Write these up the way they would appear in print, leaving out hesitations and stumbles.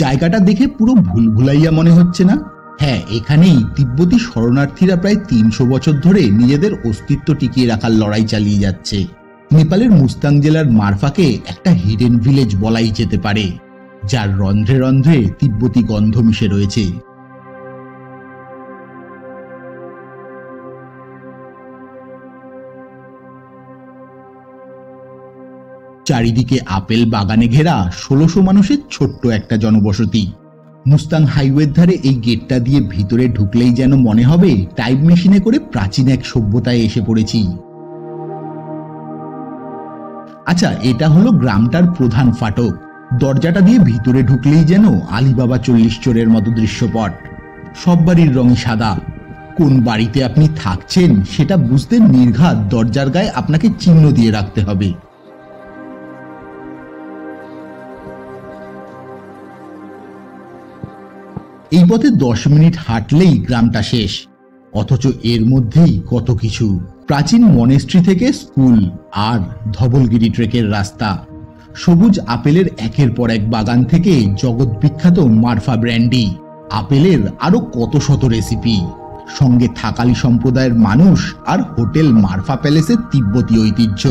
জায়গাটা দেখে পুরো ভুলভুলাইয়া মনে হচ্ছে না? হ্যাঁ, এখানেই তিব্বতী শরণার্থীরা প্রায় ৩০০ বছর ধরে নিজেদের অস্তিত্ব টিকিয়ে রাখার লড়াই চালিয়ে যাচ্ছে। নেপালের মুস্তাং জেলার মারফাকে একটা হিডেন ভিলেজ বলাই যেতে পারে, যার রন্ধ্রে রন্ধ্রে তিব্বতী গন্ধ মিশে রয়েছে। চারিদিকে আপেল বাগানে ঘেরা ১৬০০ মানুষের ছোট্ট একটা জনবসতি। মুস্তাং হাইওয়ের ধারে এই গেটটা দিয়ে ভিতরে ঢুকলেই যেন মনে হবে টাইম মেশিনে করে প্রাচীন এক সভ্যতায় এসে পড়েছি। আচ্ছা, এটা হলো গ্রামটার প্রধান ফাটক। দরজাটা দিয়ে ভিতরে ঢুকলেই যেন আলিবাবা ৪০ চোরের মতো দৃশ্যপট। সব বাড়ির রঙই সাদা। কোন বাড়িতে আপনি থাকছেন সেটা বুঝতে নির্ঘাত দরজার গায়ে আপনাকে চিহ্ন দিয়ে রাখতে হবে। এই পথে ১০ মিনিট হাঁটলেই গ্রামটা শেষ, অথচ এর মধ্যেই কত কিছু। প্রাচীন মনেস্ট্রি থেকে স্কুল আর ধবলগিরি ট্রেকের রাস্তা। সবুজ আপেলের একের পর এক বাগান থেকে জগৎ বিখ্যাত মারফা ব্র্যান্ডি, আপেলের আরো কত শত রেসিপি, সঙ্গে থাকালি সম্প্রদায়ের মানুষ আর হোটেল মারফা প্যালেসের তিব্বতী ঐতিহ্য।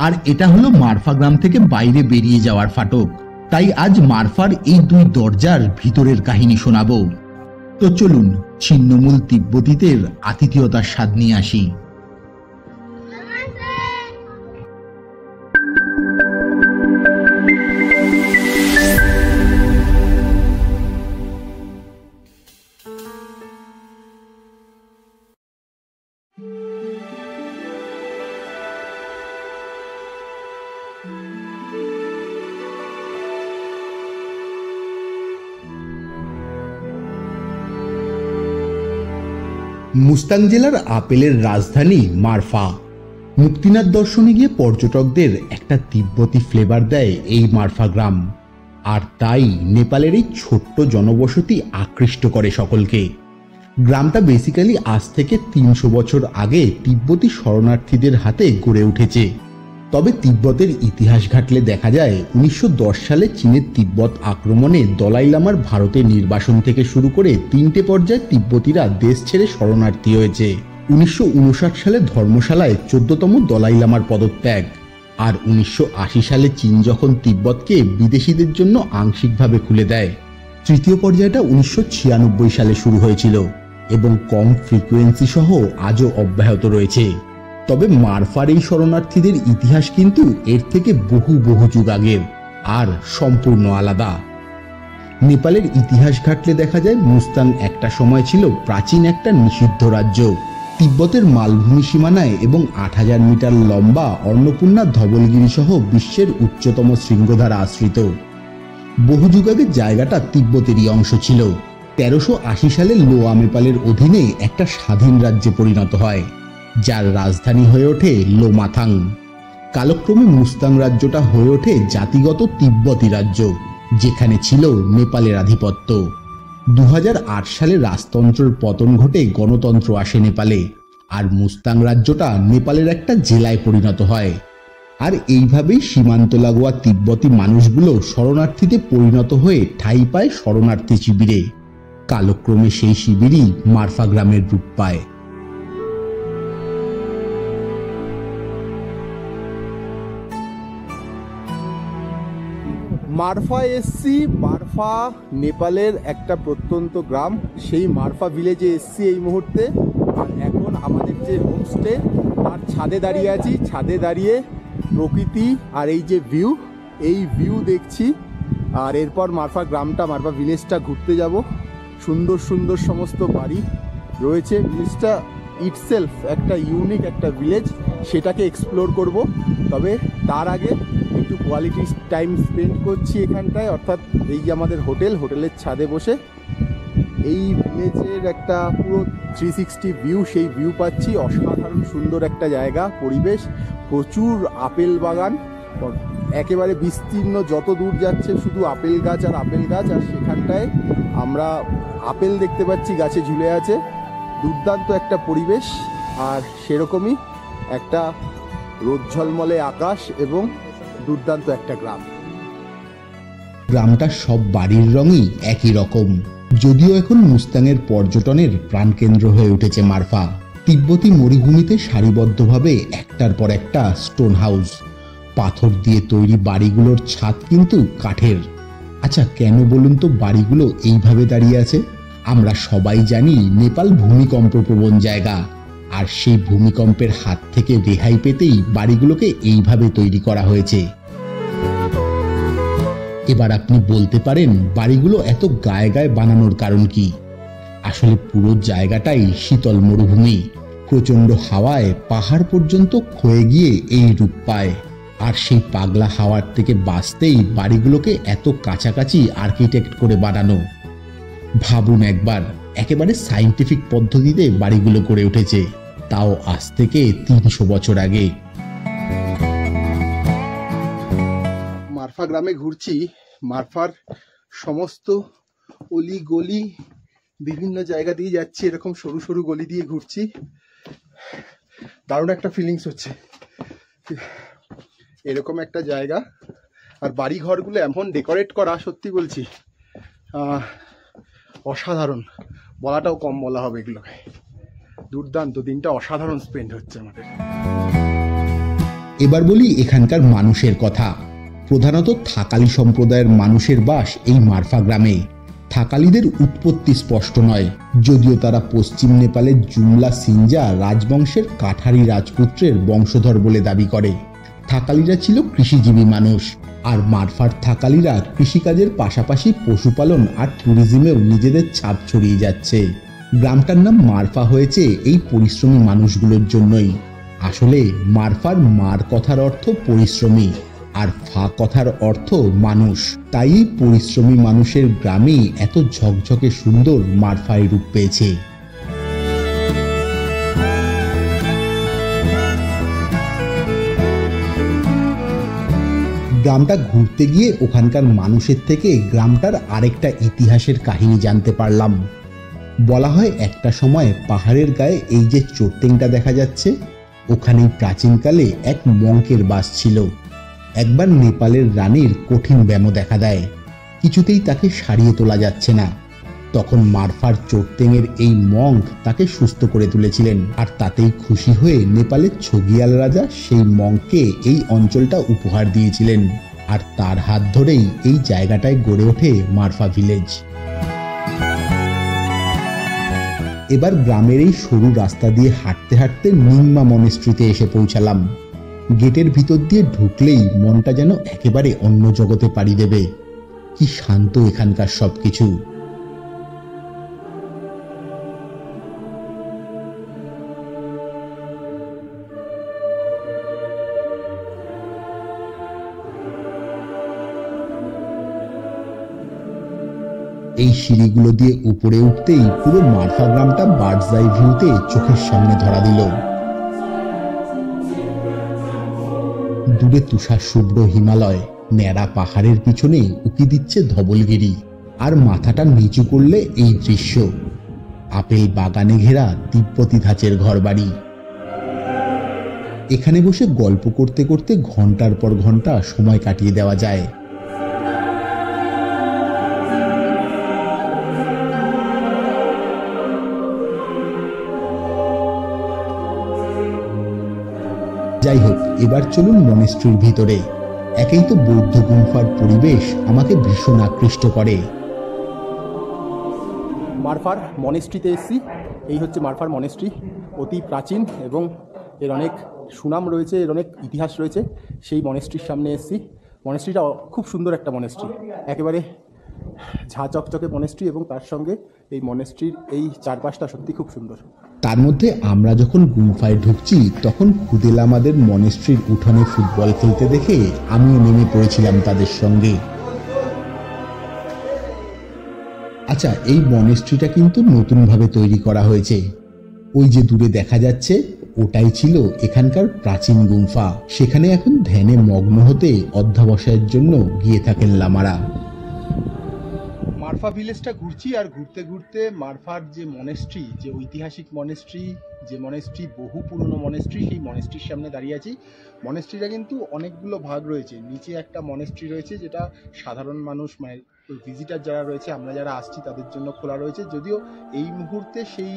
আর এটা হলো মারফা গ্রাম থেকে বাইরে বেরিয়ে যাওয়ার ফাটক। তাই আজ মারফার এই দুই দরজার ভিতরের কাহিনী শোনাবো। তো চলুন ছিন্নমূল তিব্বতীদের আতিথেয়তার স্বাদ নিয়ে আসি। মুস্তাং জেলার আপেলের রাজধানী মারফা। মুক্তিনাথ দর্শনে গিয়ে পর্যটকদের একটা তিব্বতী ফ্লেভার দেয় এই মারফা গ্রাম, আর তাই নেপালের এই ছোট্ট জনবসতি আকৃষ্ট করে সকলকে। গ্রামটা বেসিক্যালি আজ থেকে ৩০০ বছর আগে তিব্বতী শরণার্থীদের হাতে গড়ে উঠেছে। তবে তিব্বতের ইতিহাস ঘাটলে দেখা যায় ১৯১০ সালে চীনের তিব্বত আক্রমণে দলাই লামার ভারতে নির্বাসন থেকে শুরু করে ৩টে পর্যায়ে তিব্বতীরা দেশ ছেড়ে শরণার্থী হয়েছে। ১৯৫৯ সালে ধর্মশালায় ১৪তম দলাই লামার পদত্যাগ, আর ১৯৮০ সালে চীন যখন তিব্বতকে বিদেশিদের জন্য আংশিকভাবে খুলে দেয়। তৃতীয় পর্যায়টা ১৯৯৬ সালে শুরু হয়েছিল এবং কম ফ্রিকোয়েন্সি সহ আজও অব্যাহত রয়েছে। তবে মারফার এই শরণার্থীদের ইতিহাস কিন্তু এর থেকে বহু বহু যুগ আগের আর সম্পূর্ণ আলাদা। নেপালের ইতিহাস ঘাটলে দেখা যায় মুস্তাং একটা সময় ছিল প্রাচীন একটা নিষিদ্ধ রাজ্য। তিব্বতের মালভূমি সীমানায় এবং ৮০০০ মিটার লম্বা অন্নপূর্ণা ধবলগিরি সহ বিশ্বের উচ্চতম শৃঙ্গ দ্বারা আশ্রিত। বহু যুগ আগে জায়গাটা তিব্বতেরই অংশ ছিল। ১৩৮০ সালে লোয়া নেপালের অধীনে একটা স্বাধীন রাজ্যে পরিণত হয়, যার রাজধানী হয়ে ওঠে লোমাথাং। কালক্রমে মুস্তাং রাজ্যটা হয়ে ওঠে জাতিগত তিব্বতী রাজ্য, যেখানে ছিল নেপালের আধিপত্য। ২০০৮ সালে রাজতন্ত্রের পতন ঘটে গণতন্ত্র আসে নেপালে, আর মুস্তাং রাজ্যটা নেপালের একটা জেলায় পরিণত হয়। আর এইভাবেই সীমান্ত লাগোয়া তিব্বতী মানুষগুলো শরণার্থীতে পরিণত হয়ে ঠাঁই পায় শরণার্থী শিবিরে। কালক্রমে সেই শিবিরই মারফা গ্রামের রূপ পায়। মারফা এসছি। মারফা নেপালের একটা প্রত্যন্ত গ্রাম, সেই মারফা ভিলেজে এসছি এই মুহূর্তে। আর এখন আমাদের যে হোমস্টে তার ছাদে দাঁড়িয়ে আছি। ছাদে দাঁড়িয়ে প্রকৃতি আর এই যে ভিউ দেখছি। আর এরপর মারফা গ্রামটা, মারফা ভিলেজটা ঘুরতে যাব। সুন্দর সুন্দর সমস্ত বাড়ি রয়েছে। ভিলেজটা ইটসেলফ একটা ইউনিক একটা ভিলেজ, সেটাকে এক্সপ্লোর করব। তবে তার আগে একটু কোয়ালিটি টাইম স্পেন্ড করছি এখানটায়, অর্থাৎ এই যে আমাদের হোটেলের ছাদে বসে এই ভিলেজের একটা পুরো 360 ভিউ, সেই ভিউ পাচ্ছি। অসাধারণ সুন্দর একটা জায়গা, পরিবেশ, প্রচুর আপেল বাগান, একেবারে বিস্তীর্ণ, যত দূর যাচ্ছে শুধু আপেল গাছ আর আপেল গাছ। আর সেখানটায় আমরা আপেল দেখতে পাচ্ছি গাছে ঝুলে আছে। দুর্দান্ত একটা পরিবেশ, আর সেরকমই একটা রোদ ঝলমলে আকাশ এবং দুর্দান্ত একটা গ্রাম। গ্রামটার সব বাড়ির রঙই একই রকম। যদিও এখন মুস্তাংয়ের পর্যটনের প্রাণকেন্দ্র হয়ে উঠেছে মারফা। তিব্বতী মরুভূমিতে সারিবদ্ধভাবে একটার পর একটা স্টোন হাউস, পাথর দিয়ে তৈরি বাড়িগুলোর ছাদ কিন্তু কাঠের। আচ্ছা, কেন বলুন তো বাড়িগুলো এইভাবে দাঁড়িয়ে আছে? আমরা সবাই জানি নেপাল ভূমিকম্প প্রবণ জায়গা, আর সেই ভূমিকম্পের হাত থেকে রেহাই পেতেই বাড়িগুলোকে এইভাবে তৈরি করা হয়েছে। এবার আপনি বলতে পারেন বাড়িগুলো এত গায়ে গায়ে বানানোর কারণ কি? আসলে পুরো জায়গাটাই শীতল মরুভূমি। প্রচন্ড হাওয়ায় পাহাড় পর্যন্ত ক্ষয়ে গিয়ে এই রূপ পায়। আর সেই পাগলা হাওয়ার থেকে বাঁচতেই বাড়িগুলোকে এত কাছাকাছি আর্কিটেক্ট করে বানানো। ভাবুন একবার, একেবারে সায়েন্টিফিক পদ্ধতিতে বাড়িগুলো গড়ে উঠেছে, তাও আজ থেকে 300 বছর আগে। মারফা গ্রামে ঘুরছি। মারফার সমস্ত অলি গলি, বিভিন্ন জায়গা দিয়ে যাচ্ছি, এরকম সরু সরু গলি দিয়ে ঘুরছি। দারুণ একটা ফিলিংস হচ্ছে। এরকম একটা জায়গা, আর বাড়ি ঘরগুলো এমন ডেকোরেট করা, সত্যি বলছি অসাধারণ। বলাটাও কম বলা হবে এগুলোকে। দুর্দান্ত, দিনটা অসাধারণ স্পেন্ড হচ্ছে আমাদের। এবার বলি এখানকার মানুষের কথা। প্রধানত থাকালি সম্প্রদায়ের মানুষের বাস এই মারফা গ্রামে। থাকালিদের উৎপত্তি স্পষ্ট নয়, যদিও তারা পশ্চিম নেপালের জুমলা সিনজা রাজবংশের কাঠারি রাজপুত্রের বংশধর বলে দাবি করে। থাকালিরা ছিল কৃষিজীবী মানুষ, আর মারফার থাকালিরা কৃষিকাজের পাশাপাশি পশুপালন আর ট্যুরিজমেও নিজেদের ছাপ ছড়িয়ে যাচ্ছে। গ্রামটার নাম মারফা হয়েছে এই পরিশ্রমী মানুষগুলোর জন্যই। আসলে মারফার মার কথার অর্থ পরিশ্রমী, আর ফা কথার অর্থ মানুষ। তাই পরিশ্রমী মানুষের গ্রামেই এত ঝকঝকে সুন্দর মারফাই রূপ পেয়েছে। গ্রামটা ঘুরতে গিয়ে ওখানকার মানুষের থেকে গ্রামটার আরেকটা ইতিহাসের কাহিনী জানতে পারলাম। বলা হয় একটা সময় পাহাড়ের গায়ে এই যে চোট্টেংটা দেখা যাচ্ছে, ওখানেই প্রাচীনকালে এক মঙ্কের বাস ছিল। একবার নেপালের রানীর কঠিন ব্যামো দেখা দেয়, কিছুতেই তাকে সারিয়ে তোলা যাচ্ছে না। তখন মারফার চোট্টেংয়ের এই মঙ্ক তাকে সুস্থ করে তুলেছিলেন, আর তাতেই খুশি হয়ে নেপালের ছগিয়াল রাজা সেই মঙ্ককে এই অঞ্চলটা উপহার দিয়েছিলেন, আর তার হাত ধরেই এই জায়গাটায় গড়ে ওঠে মারফা ভিলেজ। এবার গ্রামের এই সরু রাস্তা দিয়ে হাঁটতে হাঁটতে নিম্মা মনেস্ট্রিতে এসে পৌঁছালাম। গেটের ভিতর দিয়ে ঢুকলেই মনটা যেন একেবারে অন্য জগতে পাড়ি দেবে। কি শান্ত এখানকার সবকিছু। এই সিঁড়িগুলো দিয়ে উপরে উঠতেই পুরো মারফা গ্রামটা বার্ডস আই ভিউতে চোখের সামনে ধরা দিল। দূরে তুষার শুভ্র হিমালয়, ন্যাড়া পাহাড়ের পিছনে উকি দিচ্ছে ধবলগিরি, আর মাথাটা নিচু করলে এই দৃশ্য। আপেল বাগানে ঘেরা তিব্বতী ধাঁচের ঘরবাড়ি। এখানে বসে গল্প করতে করতে ঘন্টার পর ঘন্টা সময় কাটিয়ে দেওয়া যায়। যাই হোক, এবার চলুন মনেস্ট্রির ভিতরে। একেই তো বৌদ্ধ গুম্ফার পরিবেশ আমাকে ভীষণ আকৃষ্ট করে। মারফার মনেস্ট্রিতে এসেছি। এই হচ্ছে মারফার মনেস্ট্রি। অতি প্রাচীন এবং এর অনেক সুনাম রয়েছে, এর অনেক ইতিহাস রয়েছে। সেই মনেস্ট্রির সামনে এসেছি। মনেস্ট্রিটা খুব সুন্দর একটা মনেস্ট্রি, একেবারে ঝাঁ চকচকে মনেস্ট্রি, এবং তার সঙ্গে এই মনেস্ট্রির এই চারপাশটা সত্যি খুব সুন্দর। তার মধ্যে আমরা যখন গুম্ফায় ঢুকছি তখন খুদেল আমাদের মনেস্ট্রির উঠোনে ফুটবল খেলতে দেখে আমিও নেমে পড়েছিলাম তাদের সঙ্গে। আচ্ছা, এই মনেস্ট্রিটা কিন্তু নতুনভাবে তৈরি করা হয়েছে। ওই যে দূরে দেখা যাচ্ছে, ওটাই ছিল এখানকার প্রাচীন গুম্ফা। সেখানে এখন ধ্যানে মগ্ন হতে অধ্যবসায়ের জন্য গিয়ে থাকেন লামারা। মারফা ভিলেজটা ঘুরছি, আর ঘুরতে ঘুরতে মারফার যে মনেস্ট্রি, যে ঐতিহাসিক মনেস্ট্রি, যে মনেস্ট্রি বহু পুরনো মনেস্ট্রি, সেই মনেস্ট্রির সামনে দাঁড়িয়ে আছি। মনেস্ট্রিটা কিন্তু অনেকগুলো ভাগ রয়েছে। নিচে একটা মনেস্ট্রি রয়েছে যেটা সাধারণ মানুষ মানে ভিজিটার যারা রয়েছে, আমরা যারা আসছি তাদের জন্য খোলা রয়েছে, যদিও এই মুহূর্তে সেই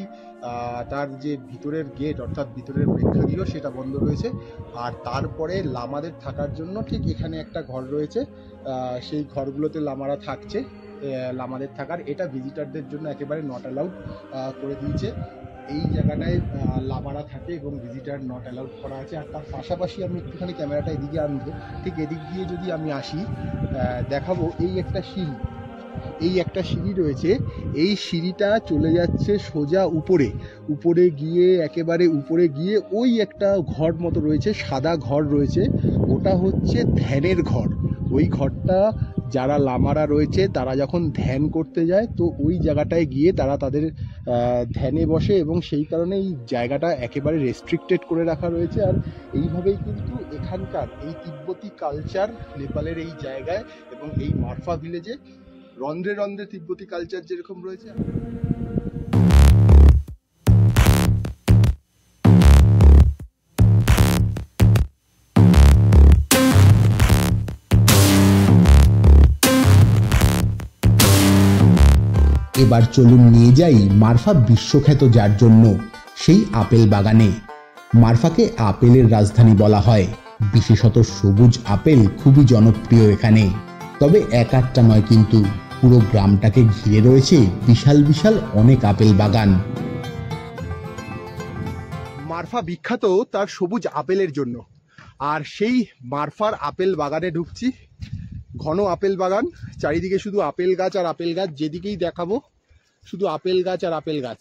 তার যে ভিতরের গেট অর্থাৎ ভিতরের প্রেক্ষাগৃহ সেটা বন্ধ রয়েছে। আর তারপরে লামাদের থাকার জন্য ঠিক এখানে একটা ঘর রয়েছে, সেই ঘরগুলোতে লামারা থাকছে। লামাদের থাকার এটা ভিজিটারদের জন্য একেবারে নট অ্যালাউড করে দিয়েছে। এই জায়গাটায় লামারা থাকে এবং ভিজিটার নট অ্যালাউড করা আছে। আর তার পাশাপাশি আমি একটুখানি ক্যামেরাটা এদিকে আনবো, ঠিক এদিক দিয়ে যদি আমি আসি দেখাবো এই একটা সিঁড়ি, এই একটা সিঁড়ি রয়েছে। এই সিঁড়িটা চলে যাচ্ছে সোজা উপরে গিয়ে একেবারে উপরে গিয়ে ওই একটা ঘর মতো রয়েছে, সাদা ঘর রয়েছে, ওটা হচ্ছে ধ্যানের ঘর। ওই ঘরটা যারা লামারা রয়েছে তারা যখন ধ্যান করতে যায় তো ওই জায়গাটায় গিয়ে তারা তাদের ধ্যানে বসে এবং সেই কারণে এই জায়গাটা একেবারে রেস্ট্রিক্টেড করে রাখা রয়েছে। আর এইভাবেই কিন্তু এখানকার এই তিব্বতী কালচার নেপালের এই জায়গায় এবং এই মারফা ভিলেজে রন্ধ্রে রন্ধ্রে তিব্বতী কালচার যেরকম রয়েছে। এবার চলুন নিয়ে যাই মারফা বিশ্বখ্যাত যার জন্য, সেই আপেল বাগানে। মারফাকে আপেলের রাজধানী বলা হয়, বিশেষত সবুজ আপেল খুবই জনপ্রিয় এখানে। তবে এক আধটা নয়, কিন্তু পুরো গ্রামটাকে ঘিরে রয়েছে বিশাল বিশাল অনেক আপেল বাগান। মারফা বিখ্যাত তার সবুজ আপেলের জন্য, আর সেই মারফার আপেল বাগানে ঢুকছি। ঘন আপেল বাগান, চারিদিকে শুধু আপেল গাছ আর আপেল গাছ, যেদিকেই দেখাবো শুধু আপেল গাছ আর আপেল গাছ।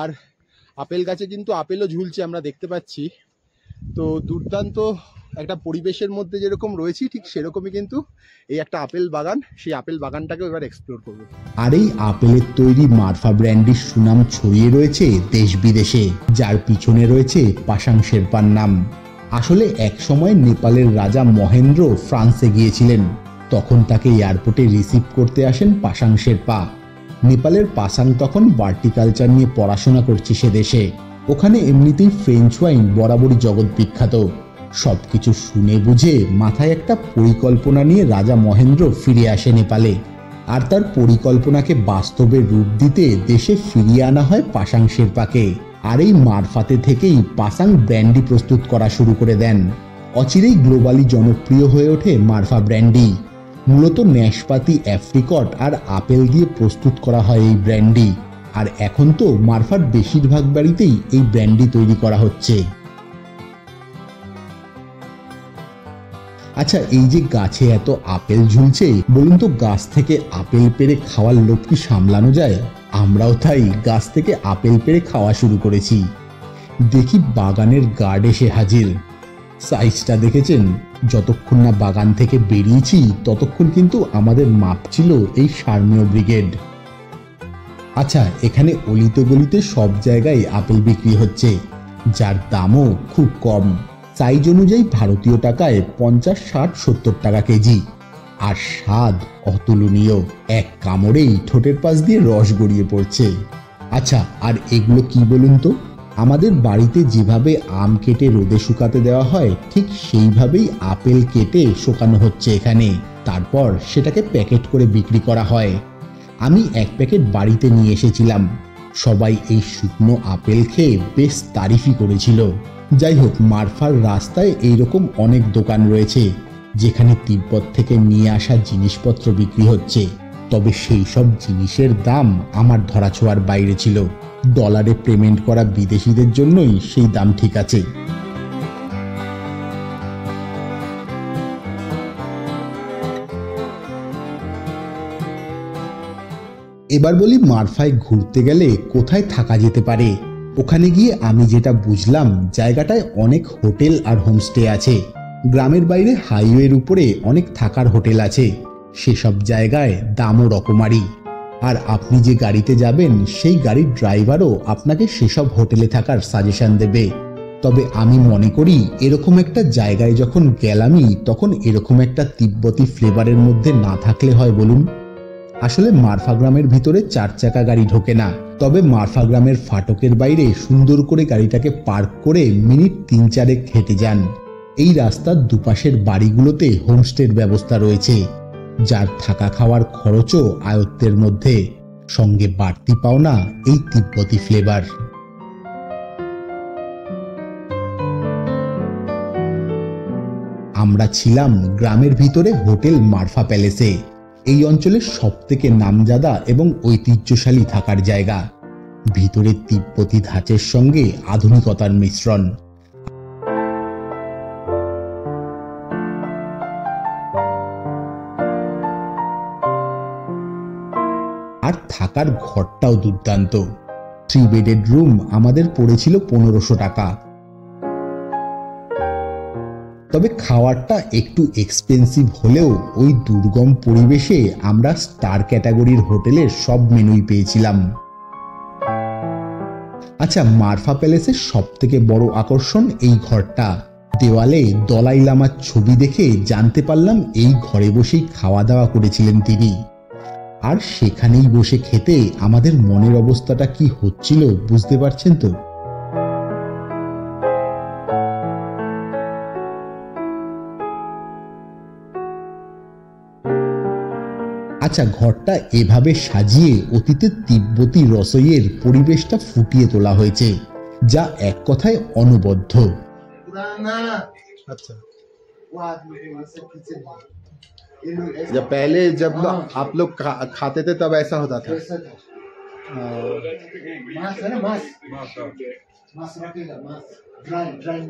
আর আপেল গাছে কিন্তু আপেলও ঝুলছে আমরা দেখতে পাচ্ছি। তো দুর্দান্ত একটা পরিবেশের মধ্যে যেরকম রয়েছি ঠিক সেরকমই কিন্তু এই একটা আপেল বাগান, সেই আপেল বাগানটাকে এবার এক্সপ্লোর করবো। আর এই আপেলের তৈরি মারফা ব্র্যান্ডির সুনাম ছড়িয়ে রয়েছে দেশ বিদেশে, যার পিছনে রয়েছে পাসাং শেরপার নাম। আসলে এক সময় নেপালের রাজা মহেন্দ্র ফ্রান্সে গিয়েছিলেন, তখন তাকে এয়ারপোর্টে রিসিভ করতে আসেন পাসাং শেরপা। নেপালের পাসাং তখন ভার্টিকালচার নিয়ে পড়াশোনা করছে সে দেশে। ওখানে এমনিতেই ফ্রেঞ্চ ওয়াইন বরাবরই জগৎ বিখ্যাত। সবকিছু শুনে বুঝে মাথায় একটা পরিকল্পনা নিয়ে রাজা মহেন্দ্র ফিরে আসে নেপালে। আর তার পরিকল্পনাকে বাস্তবে রূপ দিতে দেশে ফিরিয়ে আনা হয় পাসাং শেরপাকে। আর এই মারফাতে থেকেই পাসাং ব্র্যান্ডি প্রস্তুত করা শুরু করে দেন। অচিরেই গ্লোবালি জনপ্রিয় হয়ে ওঠে মারফা ব্র্যান্ডি। মূলত ন্যাশপাতি, অ্যাপ্রিকট আর আপেল দিয়ে প্রস্তুত করা হয় এই ব্র্যান্ডি। আর এখন তো মারফার বেশিরভাগ বাড়িতেই এই ব্র্যান্ডি তৈরি করা হচ্ছে। আচ্ছা, এই যে গাছে এত আপেল ঝুলছে, বলুন তো গাছ থেকে আপেল পেড়ে খাওয়ার লোভ কি সামলানো যায়? আমরাও তাই গাছ থেকে আপেল পেড়ে খাওয়া শুরু করেছি। দেখি বাগানের গার্ড এসে হাজির। সাইজটা দেখেছেন? যতক্ষণ না বাগান থেকে বেরিয়েছি ততক্ষণ কিন্তু আমাদের মাপ ছিল এই সার্মীয় ব্রিগেড। আচ্ছা, এখানে অলিতে গলিতে সব জায়গায় আপেল বিক্রি হচ্ছে, যার দামও খুব কম। সাইজ অনুযায়ী ভারতীয় টাকায় 50, 60, 70 টাকা কেজি। আর স্বাদ অতুলনীয়, এক কামড়েই ঠোঁটের পাশ দিয়ে রস গড়িয়ে পড়ছে। আচ্ছা, আর এগুলো কি বলুন তো? আমাদের বাড়িতে যেভাবে আম কেটে রোদে শুকাতে দেওয়া হয় ঠিক সেইভাবেই আপেল কেটে শুকানো হচ্ছে এখানে। তারপর সেটাকে প্যাকেট করে বিক্রি করা হয়। আমি এক প্যাকেট বাড়িতে নিয়ে এসেছিলাম। সবাই এই শুকনো আপেল খেয়ে বেশ তারিফই করেছিল। যাই হোক, মারফার রাস্তায় এইরকম অনেক দোকান রয়েছে যেখানে তিব্বত থেকে নিয়ে আসা জিনিসপত্র বিক্রি হচ্ছে। তবে সেই সব জিনিসের দাম আমার ধরাছোঁয়ার বাইরে ছিল। ডলারে পেমেন্ট করা বিদেশিদের জন্যই সেই দাম ঠিক আছে। এবার বলি, মারফায় ঘুরতে গেলে কোথায় থাকা যেতে পারে। ওখানে গিয়ে আমি যেটা বুঝলাম, জায়গাটায় অনেক হোটেল আর হোমস্টে আছে। গ্রামের বাইরে হাইওয়ের উপরে অনেক থাকার হোটেল আছে। সেসব জায়গায় দামও রকমারি। আর আপনি যে গাড়িতে যাবেন সেই গাড়ির ড্রাইভারও আপনাকে সেসব হোটেলে থাকার সাজেশন দেবে। তবে আমি মনে করি এরকম একটা জায়গায় যখন গেলামই, তখন এরকম একটা তিব্বতী ফ্লেভারের মধ্যে না থাকলে হয় বলুন? আসলে মারফা গ্রামের ভিতরে 4 চাকা গাড়ি ঢোকে না, তবে মারফা গ্রামের ফাটকের বাইরে সুন্দর করে গাড়িটাকে পার্ক করে মিনিট 3-4 হেঁটে যান। এই রাস্তার দুপাশের বাড়িগুলোতে হোমস্টের ব্যবস্থা রয়েছে, যার থাকা খাওয়ার খরচও আয়ত্তের মধ্যে, সঙ্গে বাড়তি পাওনা এই তিব্বতি ফ্লেভার। আমরা ছিলাম গ্রামের ভিতরে হোটেল মারফা প্যালেসে, এই অঞ্চলের সবথেকে নামজাদা এবং ঐতিহ্যশালী থাকার জায়গা। ভিতরে তিব্বতি ধাঁচের সঙ্গে আধুনিকতার মিশ্রণ। আর থাকার ঘরটাও দুর্দান্ত। 3 বেডেড রুম আমাদের পড়েছিল 1500 টাকা। তবে খাওয়ারটা একটু এক্সপেন্সিভ হলেও ওই দুর্গম পরিবেশে আমরা স্টার ক্যাটাগরির হোটেলের সব মেনুই পেয়েছিলাম। আচ্ছা, মারফা প্যালেসের সব থেকে বড় আকর্ষণ এই ঘরটা। দেওয়ালে দলাই লামার ছবি দেখে জানতে পারলাম এই ঘরে বসেই খাওয়া দাওয়া করেছিলেন তিনি। আর সেখানেই বসে খেতে আমাদের মনের অবস্থাটা কি হচ্ছিল বুঝতে পারছেন তো। আচ্ছা, ঘরটা এভাবে সাজিয়ে অতীতের তিব্বতী রসইয়ের পরিবেশটা ফুটিয়ে তোলা হয়েছে, যা এক কথায় অনবদ্য। अच्छा, जब पहले जब आप लोग खाते थे तब ऐसा होता था। मांस है ना, मांस मांस रखेगा, मांस ड्राई ड्राई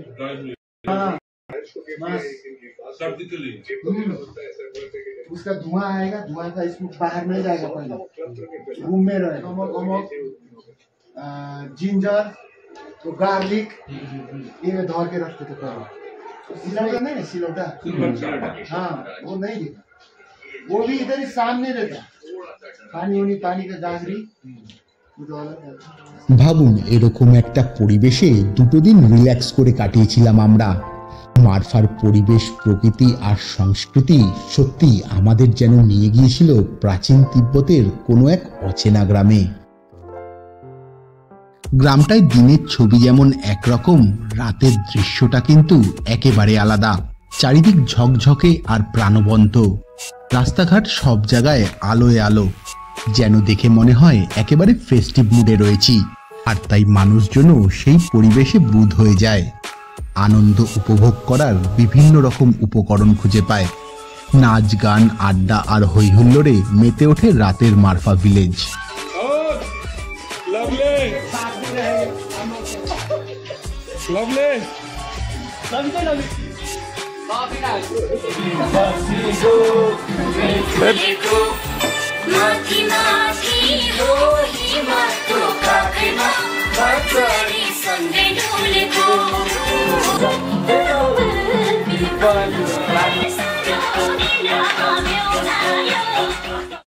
मांस सर्दी के लिए उसका धुआं आएगा, धुआं का इसमें बाहर नहीं जाएगा, पहले रूम में रहेगा। नमक जिंजर तो गार्लिक ये धो के रखते थे पहले। सिलौटा नहीं, सिलौटा हाँ वो नहीं देता, वो भी इधर ही सामने रहता। पानी का गाजरी। ভাবুন, এরকম একটা পরিবেশে 2 দিন রিল্যাক্স করে কাটিয়েছিলাম আমরা। মারফার পরিবেশ, প্রকৃতি আর সংস্কৃতি সত্যি আমাদের যেন নিয়ে গিয়েছিল প্রাচীন তিব্বতের কোনো এক অচেনা গ্রামে। গ্রামটায় দিনের ছবি যেমন একরকম, রাতের দৃশ্যটা কিন্তু একেবারে আলাদা। চারিদিক ঝকঝকে আর প্রাণবন্ত, রাস্তাঘাট সব জায়গায় আলোয় আলো, যেন দেখে মনে হয় একেবারে ফেস্টিভ মুডে রয়েছি। আর তাই মানুষজনও সেই পরিবেশে বুঁদ হয়ে যায়, আনন্দ উপভোগ করার বিভিন্ন রকম উপকরণ খুঁজে পায়। নাচ গান, আড্ডা আর হৈহুল্লোড়ে মেতে ওঠে রাতের মারফা ভিলেজ। Sunday